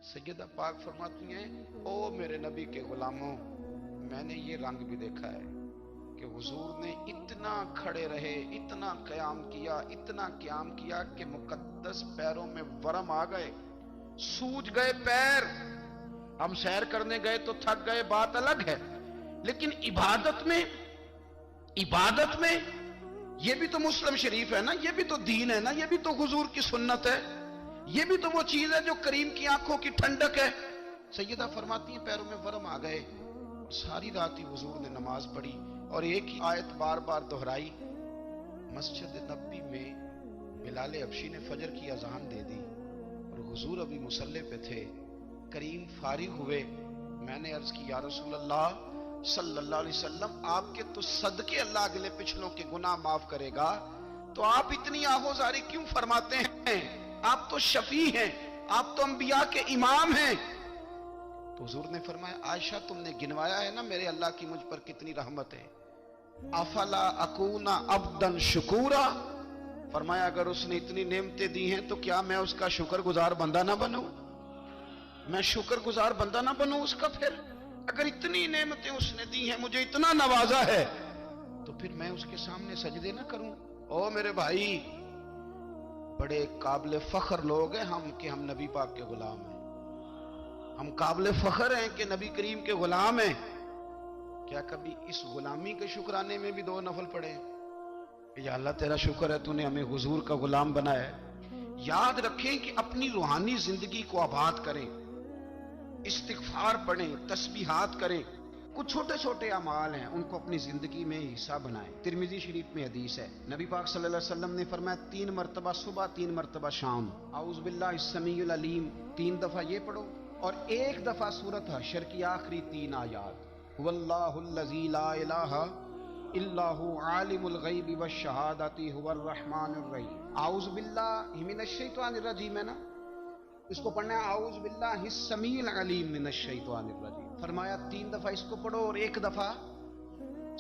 سیدہ پاک فرماتی ہیں، او میرے نبی کے غلاموں، میں نے یہ رنگ بھی دیکھا ہے کہ حضور نے اتنا کھڑے رہے، اتنا قیام کیا، اتنا قیام کیا کہ مقدس پیروں میں ورم آ گئے، سوج گئے پیر۔ ہم سیر کرنے گئے تو تھک گئے، بات الگ ہے، لیکن عبادت میں یہ بھی تو مسلم شریف ہے نا، یہ بھی تو دین ہے نا، یہ بھی تو حضور کی سنت ہے، یہ بھی تو وہ چیز ہے جو کریم کی آنکھوں کی ٹھنڈک ہے۔ سیدہ فرماتی ہیں پیروں میں ورم آ گئے، اور ساری رات ہی حضور نے نماز پڑھی اور ایک ہی آیت بار بار دہرائی۔ مسجد نبی میں بلال حبشی نے فجر کی اذان دے دی اور حضور ابھی مصلی پہ تھے۔ کریم فارغ ہوئے، میں نے عرض کی یا رسول اللہ صلی اللہ علیہ وسلم، آپ کے تو صدقے اللہ اگلے پچھلوں کے گناہ معاف کرے گا، تو آپ اتنی آہوزاری کیوں فرماتے ہیں؟ آپ تو شفیع ہیں، آپ تو انبیاء کے امام ہیں۔ تو حضور نے فرمایا عائشہ تم نے گنوایا ہے نا میرے اللہ کی مجھ پر کتنی رحمت ہے، افلا اکونا عبدا شکورا، فرمایا اگر اس نے اتنی نعمتیں دی ہیں تو کیا میں اس کا شکر گزار بندہ نہ بنوں؟ میں شکر گزار بندہ نہ بنوں اس کا؟ پھر اگر اتنی نعمتیں اس نے دی ہیں، مجھے اتنا نوازا ہے، تو پھر میں اس کے سامنے سجدے نہ کروں؟ او میرے بھائی، بڑے قابل فخر لوگ ہیں ہم کہ ہم نبی پاک کے غلام ہیں، ہم قابل فخر ہیں کہ نبی کریم کے غلام ہیں۔ کیا کبھی اس غلامی کے شکرانے میں بھی دو نفل پڑے کہ یا اللہ تیرا شکر ہے تو نے ہمیں حضور کا غلام بنایا ہے؟ یاد رکھیں کہ اپنی روحانی زندگی کو آباد کریں، استغفار پڑھیں، تسبیحات کریں، کچھ چھوٹے چھوٹے اعمال ہیں ان کو اپنی زندگی میں حصہ بنائیں۔ ترمذی شریف میں حدیث ہے، نبی پاک صلی اللہ علیہ وسلم نے فرمایا 3 مرتبہ صبح، 3 مرتبہ شام اعوذ باللہ السمیع العلیم 3 دفعہ یہ پڑھو، اور 1 دفعہ سورۃ حشر کی آخری 3 آیات، واللہ الذی لا الہ الا هو عالم الغیب والشہادۃ هو الرحمن الرحیم۔ اعوذ باللہ من الشیطان الرجیم ہے نا، اس کو پڑھنا ہے اعوذ باللہ السمیع العلیم من الشیطان الرجیم، فرمایا 3 دفعہ اس کو پڑھو، اور 1 دفعہ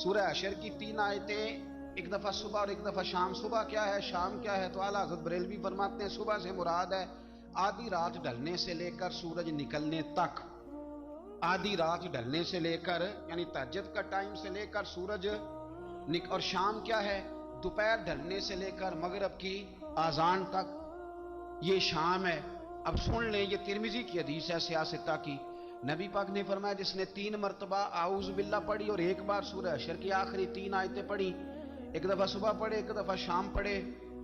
سورہ حشر کی 3 آیتیں، 1 دفعہ صبح اور 1 دفعہ شام۔ صبح کیا ہے، شام کیا ہے؟ تو اعلیٰ حضرت بریلوی فرماتے ہیں صبح سے مراد ہے آدھی رات ڈھلنے سے لے کر سورج نکلنے تک، آدھی رات ڈھلنے سے لے کر یعنی تہجد کا ٹائم سے لے کر سورج اور شام کیا ہے؟ دوپہر ڈھلنے سے لے کر مغرب کی اذان تک، یہ شام ہے۔ اب سن لیں، یہ ترمذی کی حدیث ہے سیاستہ کی، نبی پاک نے فرمایا جس نے 3 مرتبہ اعوذ باللہ پڑھی اور 1 بار سورہ حشر کی آخری 3 آیتیں پڑھی، 1 دفعہ صبح پڑھے، 1 دفعہ شام پڑھے،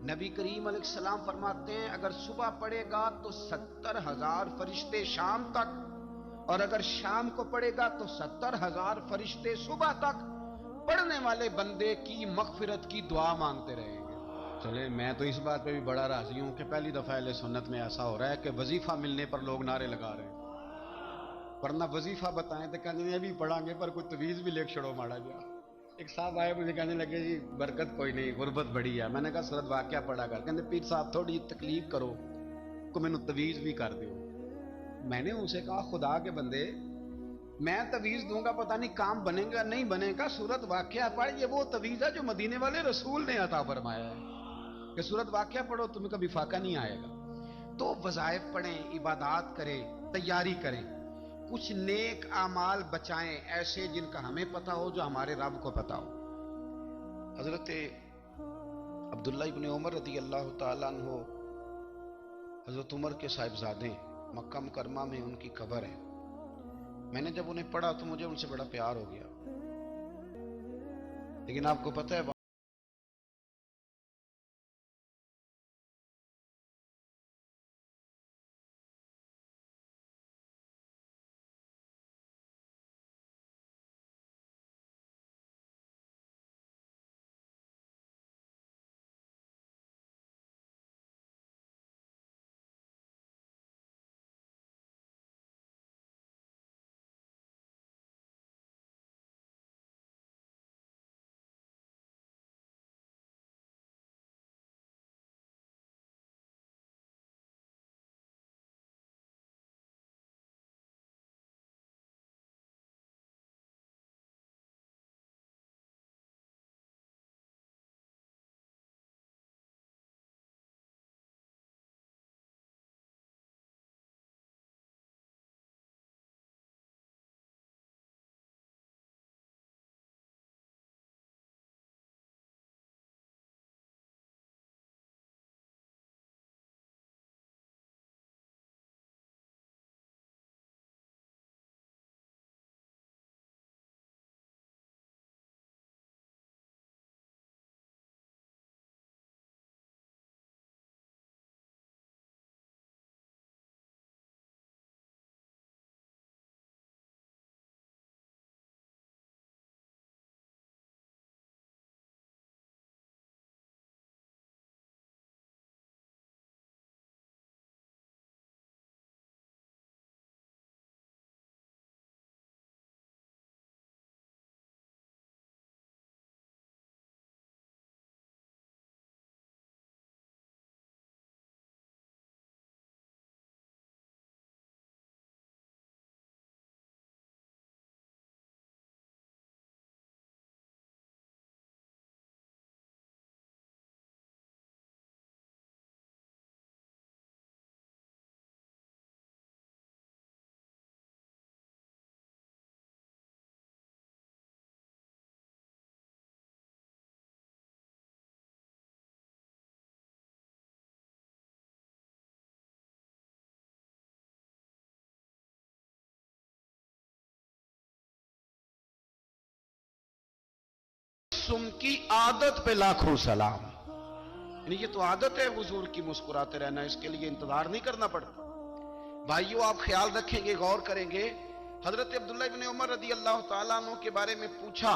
نبی کریم علیہ السلام فرماتے ہیں اگر صبح پڑھے گا تو 70,000 فرشتے شام تک، اور اگر شام کو پڑھے گا تو 70,000 فرشتے صبح تک پڑھنے والے بندے کی مغفرت کی دعا مانگتے رہیں گے۔ چلے میں تو اس بات پہ بھی بڑا راضی ہوں کہ پہلی دفعہ اہل سنت میں ایسا ہو رہا ہے کہ وظیفہ ملنے پر لوگ نعرے لگا رہے ہیں، ورنہ وظیفہ بتائیں تو کہنے یہ بھی پڑھیں گے پر کوئی تویز بھی لے چھڑو ماڑا گیا۔ ایک صاحب آئے مجھے کہنے لگے جی برکت کوئی نہیں، غربت بڑی ہے، میں نے کہا سورۃ واقعہ پڑھا کر، کہتے پیر صاحب تھوڑی تکلیف کرو کو میں نے تویز بھی کر دیو۔ میں نے ان سے کہا خدا کے بندے میں تویز دوں گا پتہ نہیں کام بنے گا نہیں بنے گا، سورۃ واقعہ پڑھ، یہ وہ تویز ہے جو مدینے والے رسول نے عطا فرمایا ہے کہ سورۃ واقعہ پڑھو تمہیں کبھی فاقہ نہیں آئے گا۔ تو وظائف پڑھیں، عبادات کریں، تیاری کریں، کچھ نیک اعمال بچائیں ایسے جن کا ہمیں پتہ ہو، جو ہمارے رب کو پتہ ہو۔ حضرت عبداللہ ابن عمر رضی اللہ تعالیٰ عنہ حضرت عمر کے صاحبزادے، مکہ مکرمہ میں ان کی قبر ہے۔ میں نے جب انہیں پڑھا تو مجھے ان سے بڑا پیار ہو گیا، لیکن آپ کو پتہ ہے तबस्सुम की आदत पे लाखों सलाम। यानी ये तो आदत है हुजूर की मुस्कुराते रहना, इसके लिए इंतजार नहीं करना पड़ता। भाइयों आप ख्याल रखेंगे, गौर करेंगे, हजरत अब्दुल्लाह इब्न उमर रदी अल्लाह तआला अन्हु के बारे में पूछा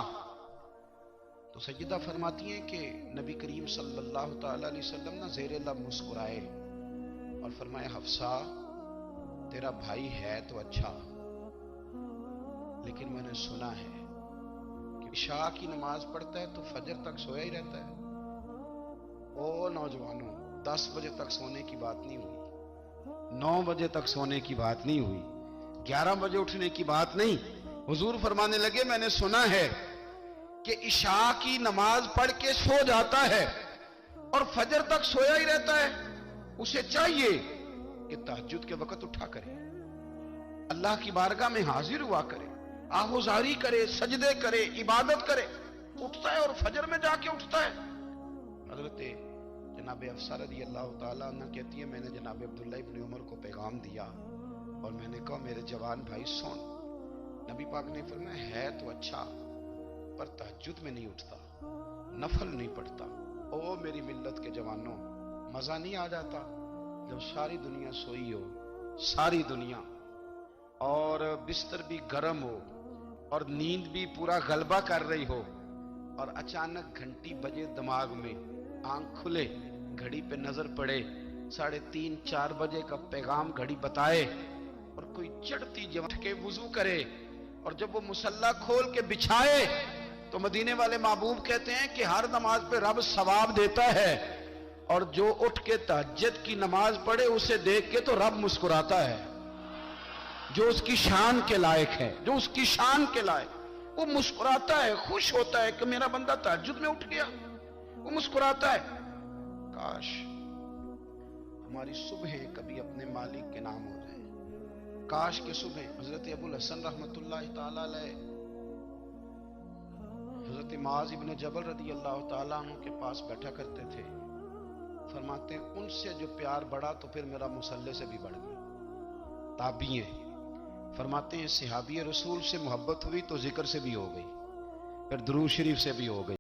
तो सैयदा फरमाती हैं कि नबी करीम सल्लल्लाहु तआला अलैहि वसल्लम ना ज़ेरे लब मुस्कुराए और फरमाया, हफ्सा तेरा भाई है तो अच्छा, लेकिन मैंने सुना है कि इशा की नमाज पढ़ता है तो फजर तक सोया ही रहता है। ओ नौजवानों, 10 बजे तक सोने की बात नहीं हुई, 9 बजे तक सोने की बात नहीं हुई, 11 बजे उठने की बात नहीं। हुजूर फरमाने लगे, मैंने सुना है कि इशा की नमाज पढ़ के सो जाता है और फजर तक सोया ही रहता है, उसे चाहिए कि तहज्जुद के वक्त उठा करे, अल्लाह की बारगाह में हाजिर हुआ करे, आहुजारी करे, सजदे करे, इबादत करे। उठता है और फजर में जाके उठता है। हजरत जनाब हफ्सा रज़ी अल्लाह तआला अन्हा कहती है, मैंने जनाब अब्दुल्लाह इब्न उमर को पैगाम दिया और मैंने कहा, मेरे जवान भाई सुन, नबी पाक ने फरमाया है तो अच्छा, पर तहज्जुद में नहीं उठता, नफल नहीं पढ़ता। ओ मेरी मिल्लत के जवानों, मजा नहीं आ जाता जब सारी दुनिया सोई हो, सारी दुनिया, और बिस्तर भी गर्म हो और नींद भी पूरा गलबा कर रही हो, और अचानक घंटी बजे दिमाग में, आंख खुले, घड़ी पे नजर पड़े, 3:30-4 बजे का पैगाम घड़ी बताए, और कोई चढ़ती जब उठ के वुजू करे और जब वो मुसल्ला खोल के बिछाए तो मदीने वाले महबूब कहते हैं कि हर नमाज पे रब सवाब देता है, और जो उठ के तहज्जुद की नमाज पढ़े उसे देख के तो रब मुस्कुराता है, जो उसकी शान के लायक है, जो उसकी शान के लायक, वो मुस्कुराता है, खुश होता है कि मेरा बंदा तहज्जुद में उठ गया, वो मुस्कुराता है। काश हमारी सुबह कभी अपने मालिक के नाम हो जाए, काश के सुबह हजरत अबुल हसन रहमतुल्लाह ताला अलैह हजरत मुआज़ इब्न जबल रदी अल्लाह ताला अन्हु के पास बैठा करते थे। फरमाते हैं, उनसे जो प्यार बढ़ा तो फिर मेरा मुसल्ले से भी बढ़ गया। ताबी हैं, फरमाते हैं सहाबी रसूल से मोहब्बत हुई तो जिक्र से भी हो गई, फिर दुरूद शरीफ से भी हो गई।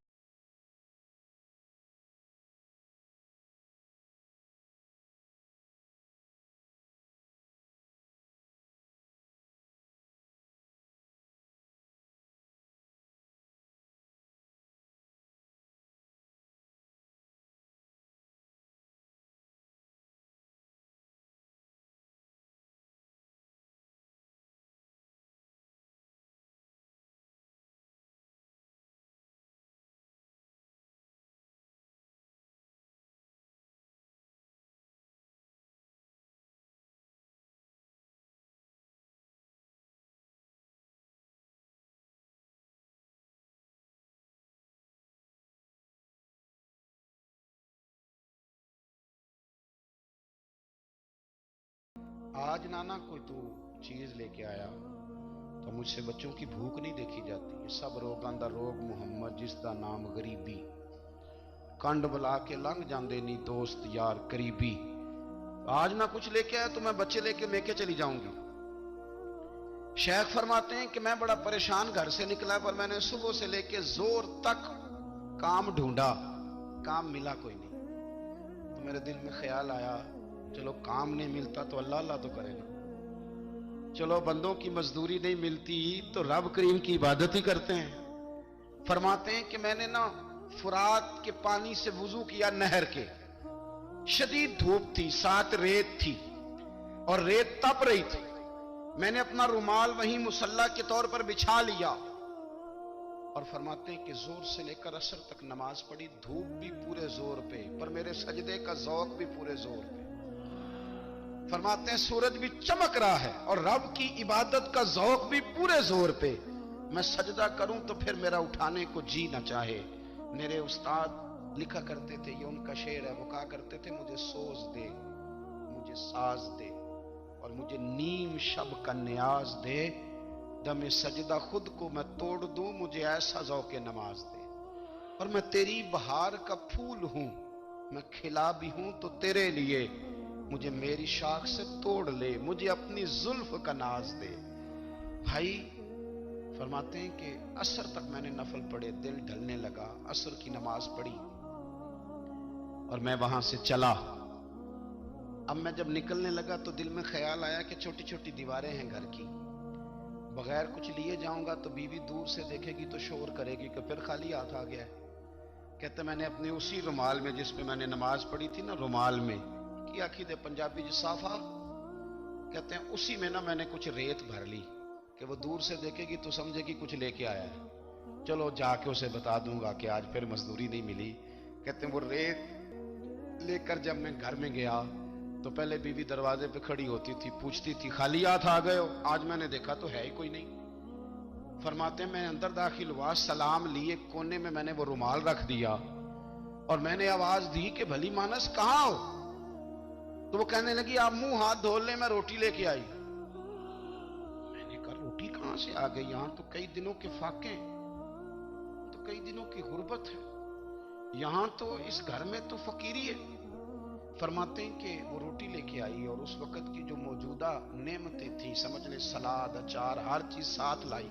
आज नाना कोई तू चीज लेके आया तो मुझसे बच्चों की भूख नहीं देखी जाती। सब रोगां दा रोग मुहम्मद, जिसदा नाम गरीबी, कंड बुला के लंघ जांदे नी दोस्त यार करीबी। आज ना कुछ लेके आया तो मैं बच्चे लेके मेके चली जाऊंगी। शेख फरमाते हैं कि मैं बड़ा परेशान घर से निकला, पर मैंने सुबह से लेके जोर तक काम ढूंढा, काम मिला कोई नहीं। तो मेरे दिल में ख्याल आया, चलो काम नहीं मिलता तो अल्लाह अल्लाह तो करेगा, चलो बंदों की मजदूरी नहीं मिलती तो रब करीम की इबादत ही करते हैं। फरमाते हैं कि मैंने ना फुरात के पानी से वुजू किया, नहर के, शदीद धूप थी, साथ रेत थी और रेत तप रही थी। मैंने अपना रुमाल वहीं मुसल्ला के तौर पर बिछा लिया और फरमाते हैं कि जोर से लेकर असर तक नमाज पढ़ी, धूप भी पूरे जोर पे, पर मेरे सजदे का ज़ौक़ भी पूरे जोर पे। फरमाते हैं सूरज भी चमक रहा है और रब की इबादत का ज़ौक़ भी पूरे जोर पे। मैं सजदा करूं तो फिर मेरा उठाने को जी ना चाहे। मेरे उस्ताद लिखा करते थे, ये उनका शेर है, वो कहा करते थे, मुझे सोज दे, मुझे साज दे और मुझे नीम शब का न्याज दे, दमे सजदा खुद को मैं तोड़ दूं, मुझे ऐसा ज़ौक़े नमाज दे। और मैं तेरी बहार का फूल हूं, मैं खिला भी हूं तो तेरे लिए, मुझे मेरी शाख से तोड़ ले, मुझे अपनी जुल्फ का नाज दे। भाई फरमाते हैं कि असर तक मैंने नफल पढ़े, दिल ढलने लगा, असर की नमाज पढ़ी और मैं वहां से चला। अब मैं जब निकलने लगा तो दिल में ख्याल आया कि छोटी छोटी दीवारें हैं घर की, बगैर कुछ लिए जाऊंगा तो बीवी दूर से देखेगी तो शोर करेगी कि फिर खाली हाथ आ गया है। कहते मैंने अपने उसी रुमाल में जिस पे मैंने नमाज पढ़ी थी ना, रुमाल में की आखिद पंजाबी जी साफा कहते हैं, उसी में ना मैंने कुछ रेत भर ली कि वो दूर से देखेगी तो समझेगी कुछ लेके आया है, चलो जाके उसे बता दूंगा कि आज फिर मजदूरी नहीं मिली। कहते हैं वो रेत लेकर जब मैं घर में गया तो पहले बीवी दरवाजे पे खड़ी होती थी, पूछती थी खाली हाथ आ गए हो? आज मैंने देखा तो है ही कोई नहीं। फरमाते मैं अंदर दाखिल हुआ, सलाम लिए, कोने में मैंने वो रुमाल रख दिया और मैंने आवाज दी कि भली मानस कहां हो? तो वो कहने लगी आप मुंह हाथ धो ले, मैं रोटी लेके आई। मैंने कहा रोटी कहां से आ गई? यहां तो कई दिनों के फाके, तो कई दिनों की गुर्बत है, यहां तो इस घर में तो फकीरी है। फरमाते हैं कि वो रोटी लेके आई और उस वक्त की जो मौजूदा नेमतें थी, समझ ले सलाद, अचार, हर चीज साथ लाई।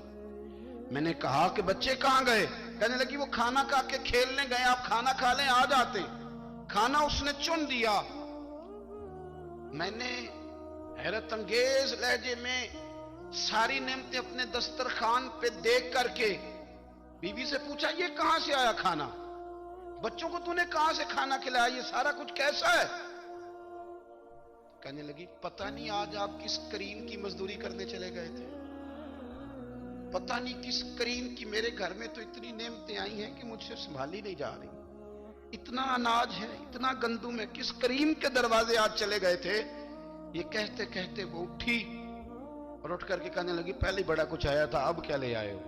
मैंने कहा कि बच्चे कहां गए? कहने लगी वो खाना खा के खेलने गए, आप खाना खा लें आ जाते। खाना उसने चुन दिया। मैंने हैरत अंगेज लहजे में सारी नेमतें अपने दस्तरखान पे देख करके बीवी से पूछा ये कहां से आया खाना? बच्चों को तूने कहां से खाना खिलाया? ये सारा कुछ कैसा है? कहने लगी पता नहीं आज आप किस करीम की मजदूरी करने चले गए थे, पता नहीं किस करीम की, मेरे घर में तो इतनी नेमतें आई हैं कि मुझसे संभाली नहीं जा रही, इतना अनाज है, इतना गंदुम है, किस करीम के दरवाजे आज चले गए थे? ये कहते कहते वो उठी और उठ करके कहने लगी पहले बड़ा कुछ आया था, अब क्या ले आए हो?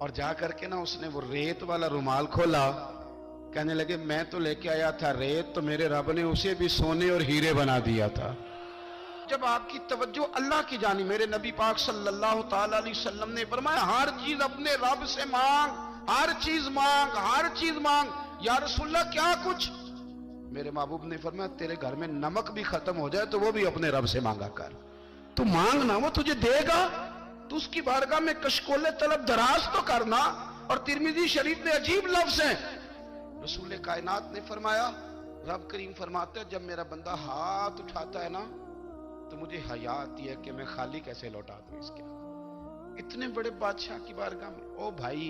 और जा करके ना उसने वो रेत वाला रुमाल खोला, कहने लगे मैं तो लेके आया था रेत, तो मेरे रब ने उसे भी सोने और हीरे बना दिया था। जब आपकी तवज्जो अल्लाह की जानी, मेरे नबी पाक सल्लल्लाहु ताला अलैहि वसल्लम ने फरमाया हर चीज अपने रब से मांग, हर चीज मांग, हर चीज मांग। या रसूलल्लाह क्या कुछ? मेरे महबूब ने फरमाया तेरे घर में नमक भी खत्म हो जाए तो वो भी अपने रब से मांगा कर, तू मांगना वो तुझे देगा, तू उसकी बारगाह में कशकोले तलब दराज तो करना। और तिरमिजी शरीफ में अजीब लफ्ज है, रसूल कायनात ने फरमाया, रब करीम फरमाते हैं जब मेरा बंदा हाथ उठाता है ना तो मुझे हया आती है कि मैं खाली कैसे लौटा दूं इसके। इतने बड़े बादशाह की बारगाह में, ओ भाई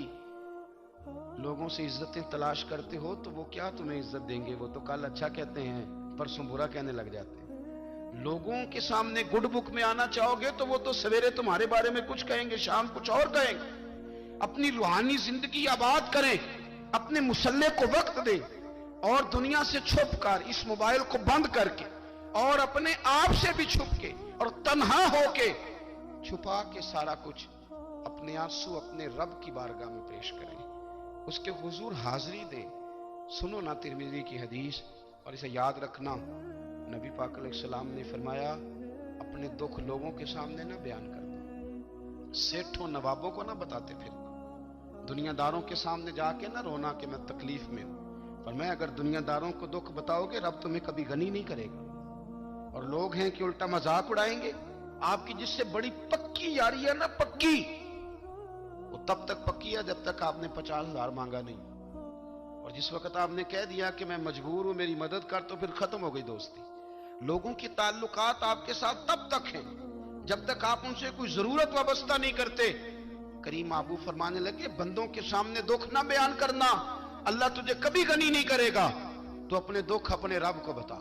लोगों से इज्जतें तलाश करते हो तो वो क्या तुम्हें इज्जत देंगे? वो तो कल अच्छा कहते हैं परसों बुरा कहने लग जाते हैं। लोगों के सामने गुड बुक में आना चाहोगे तो वो तो सवेरे तुम्हारे बारे में कुछ कहेंगे, शाम कुछ और कहेंगे। अपनी रूहानी जिंदगी आबाद करें, अपने मुसल्ले को वक्त दें और दुनिया से छुप कर, इस मोबाइल को बंद करके और अपने आप से भी छुप के और तन्हा होके छुपा के सारा कुछ अपने आंसू अपने रब की बारगाह में पेश करें, उसके हुजूर हाजिरी दें। सुनो ना तिरमिजी की हदीस और इसे याद रखना, नबी पाक अलैहिस्सलाम ने फरमाया अपने दुख लोगों के सामने ना बयान करना, सेठों नवाबों को ना बताते फिर, दुनियादारों के सामने जाके ना रोना कि मैं तकलीफ में हूं। पर मैं अगर दुनियादारों को दुख बताओगे रब तुम्हें कभी गनी नहीं करेगा। और लोग हैं कि उल्टा मजाक उड़ाएंगे। आपकी जिससे बड़ी पक्की यारी है ना, पक्की, वो तब तक पक्की है जब तक आपने 50,000 मांगा नहीं। और जिस वक्त आपने कह दिया कि मैं मजबूर हूं मेरी मदद कर, तो फिर खत्म हो गई दोस्ती। लोगों की ताल्लुकात आपके साथ तब तक हैं जब तक आप उनसे कोई जरूरत वाबस्ता नहीं करते। करीम आबू फरमाने लगे बंदों के सामने दुख ना बयान करना, अल्लाह तुझे कभी गनी नहीं करेगा। तो अपने दुख अपने रब को बता,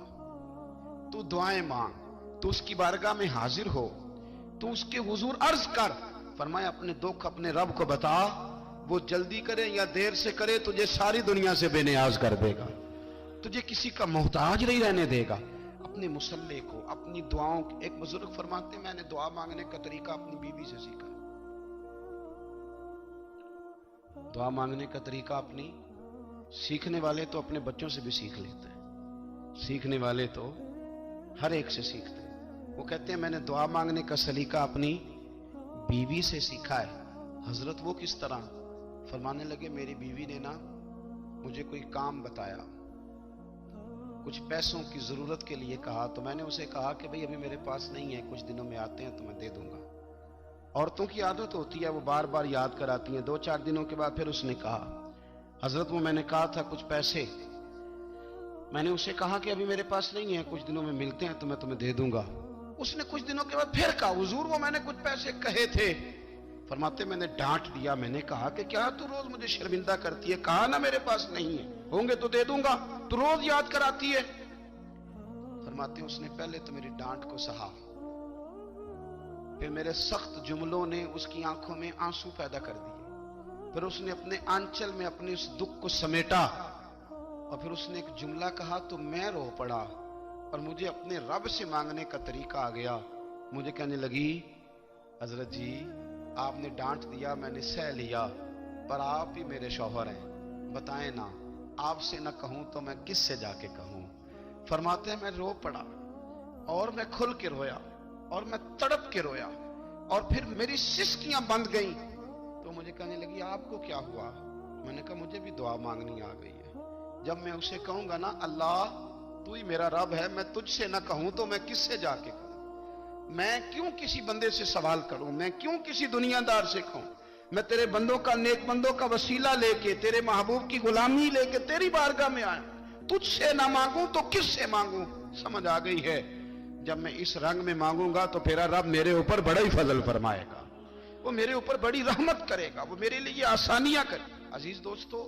तू दुआएं मांग, तू उसकी बारगाह में हाजिर हो, तू उसके हुजूर अर्ज कर। फरमाया अपने दुख अपने रब को बता, वो जल्दी करे या देर से करे तुझे सारी दुनिया से बेनियाज कर देगा, तुझे किसी का मोहताज नहीं रहने देगा। अपने मुसल्ले को, अपनी दुआओं, एक बुजुर्ग फरमाते मैंने दुआ मांगने का तरीका अपनी बीवी से सीखा। दुआ मांगने का तरीका अपनी, सीखने वाले तो अपने बच्चों से भी सीख लेते हैं, सीखने वाले तो हर एक से सीखते हैं। वो कहते हैं मैंने दुआ मांगने का सलीका अपनी बीवी से सीखा है। हजरत वो किस तरह? फरमाने लगे मेरी बीवी ने ना मुझे कोई काम बताया, कुछ पैसों की जरूरत के लिए कहा, तो मैंने उसे कहा कि भाई अभी मेरे पास नहीं है, कुछ दिनों में आते हैं तो मैं दे दूंगा। औरतों की आदत होती है, वो बार बार याद कराती हैं। 2-4 दिनों के बाद फिर उसने कहा, हजरत वो मैंने कहा था कुछ पैसे, मैंने उसे कहा कि अभी मेरे पास नहीं है, कुछ दिनों में मिलते हैं तो मैं तुम्हें दे दूंगा। उसने कुछ दिनों के बाद फिर कहा, हुजूर वो मैंने कुछ पैसे कहे थे। फरमाते मैंने डांट दिया, मैंने कहा कि क्या तू रोज मुझे शर्मिंदा करती है, कहा ना मेरे पास नहीं है, होंगे तो दे दूंगा, तू रोज याद कराती है। फरमाते उसने पहले तो मेरी डांट को सहा, फिर मेरे सख्त जुमलों ने उसकी आंखों में आंसू पैदा कर दिए, फिर उसने अपने आंचल में अपने उस दुख को समेटा और फिर उसने एक जुमला कहा तो मैं रो पड़ा और मुझे अपने रब से मांगने का तरीका आ गया। मुझे कहने लगी, हजरत जी आपने डांट दिया, मैंने सह लिया, पर आप ही मेरे शौहर हैं, बताएं ना, आपसे ना कहूं तो मैं किससे जाके कहूं। फरमाते हैं मैं रो पड़ा और मैं खुल के रोया और मैं तड़प के रोया और फिर मेरी सिसकियां बंद गईं। तो मुझे कहने लगी आपको क्या हुआ? मैंने कहा मुझे भी दुआ मांगनी आ गई है। जब मैं उसे कहूंगा ना अल्लाह तू ही मेरा रब है, मैं तुझसे ना कहूं तो मैं किससे जाके कहूं, मैं क्यों किसी बंदे से सवाल करूं, मैं क्यों किसी दुनियादार से कहूं, मैं तेरे बंदों का, नेक बंदों का वसीला लेके, तेरे महबूब की गुलामी लेके तेरी बारगाह में आया, तुझसे ना मांगूं तो किससे मांगूं। समझ आ गई है, जब मैं इस रंग में मांगूंगा तो तेरा रब मेरे ऊपर बड़ा ही फजल फरमाएगा, वो मेरे ऊपर बड़ी रहमत करेगा, वो मेरे लिए आसानियां करे। अजीज दोस्तों,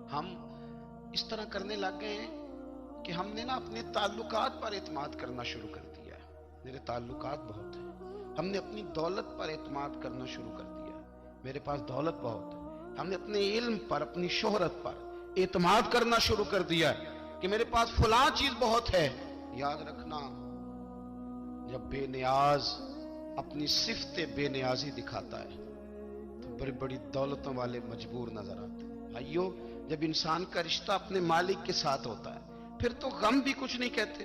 हम इस तरह करने लग गए हैं कि हमने ना अपने ताल्लुकात पर एतमाद करना शुरू कर दिया है। मेरे ताल्लुकात बहुत हैं, हमने अपनी दौलत पर एतमाद करना शुरू कर दिया है, मेरे पास दौलत बहुत है। हमने अपने इल्म पर, अपनी शोहरत पर एतमाद करना शुरू कर दिया है कि मेरे पास फलां चीज बहुत है। याद रखना, जब बेनियाज अपनी सिफ्ते बेनियाजी दिखाता है तो बड़ी बड़ी दौलतों वाले मजबूर नजर आते हैं। भाइयों, जब इंसान का रिश्ता अपने मालिक के साथ होता है फिर तो गम भी कुछ नहीं कहते,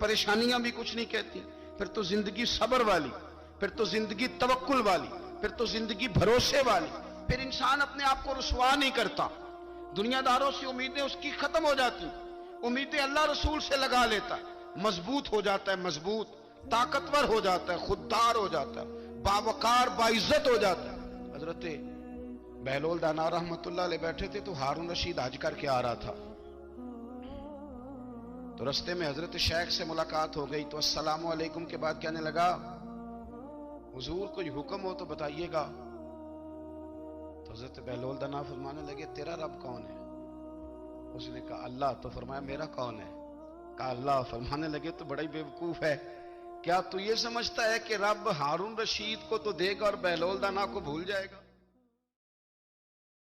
परेशानियां भी कुछ नहीं कहती, फिर तो जिंदगी सब्र वाली, फिर तो जिंदगी तवक्कुल वाली, फिर तो जिंदगी भरोसे वाली। फिर इंसान अपने आप को रुसवा नहीं करता, दुनियादारों से उम्मीदें उसकी खत्म हो जाती, उम्मीदें अल्लाह रसूल से लगा लेता, मजबूत हो जाता है, मजबूत, ताकतवर हो जाता है, खुददार हो जाता है, बावकार बाइज्जत हो जाता है। हजरत बहलोल दाना रहमतुल्लाह अलैह बैठे थे तो हारून रशीद हज करके आ रहा था, तो रस्ते में हजरत शेख से मुलाकात हो गई, तो अस्सलामु अलैकुम के बाद कहने लगा, हुजूर कोई हुक्म हो तो बताइएगा। तो हजरत बहलोल दाना फरमाने लगे, तेरा रब कौन है? उसने कहा अल्लाह। तो फरमाया मेरा कौन है? कहा अल्लाह। फरमाने लगे तो बड़ा ही बेवकूफ है, क्या तू ये समझता है कि रब हारून रशीद को तो देगा और बहलोल दाना को भूल जाएगा?